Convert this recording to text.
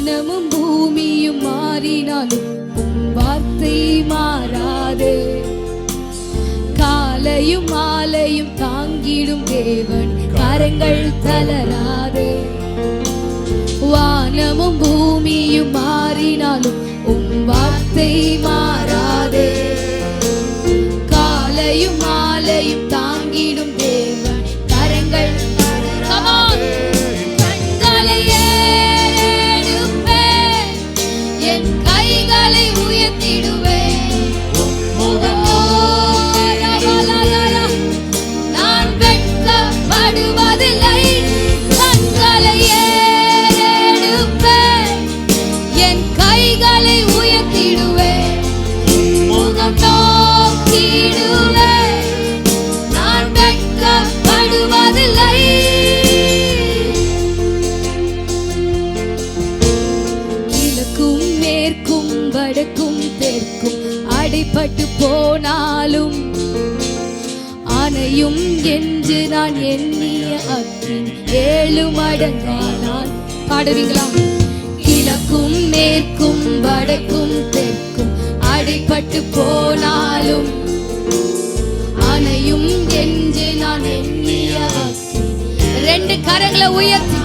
வானமும் பூமியும் மாறினாலும் உம் வார்த்தை மாறாதே. காலையும் மாலையும் தாங்கிடும் தேவன் கரங்கள் தளராதே. வானமும் பூமியும் மாறினாலும் உம் வார்த்தை மாறாதே. காலையும் மாலையும் தாங்கிடும் தேவன் கரங்கள் தளராதே. கண்களை ஏறெடுப்பேன், என் கைகளை உயர்த்திடுவேன். நான் வெட்கப்படுவதில்லை. கண்களை ஏறெடுப்பேன், என் கைகளை உயர்த்திடுவேன். முகம் நோக்கிடுவேன், நான் வெட்கப்படுவதில்லை. கிழக்கும் மேற்கும் வடக்கும் தெற்கும் அடைப்பட்டு போனாலும் அணையும் என்று நான் எண்ணிய அக்கினி 7 மடங்கானால். பாடுவீங்களா? கிழக்கும் மேற்கும் வடக்கும் தெற்கும் அடைப்பட்டு போனாலும் அணையும் என்று நான் எண்ணிய அக்கினி. 2 கரங்களை உயர்த்தி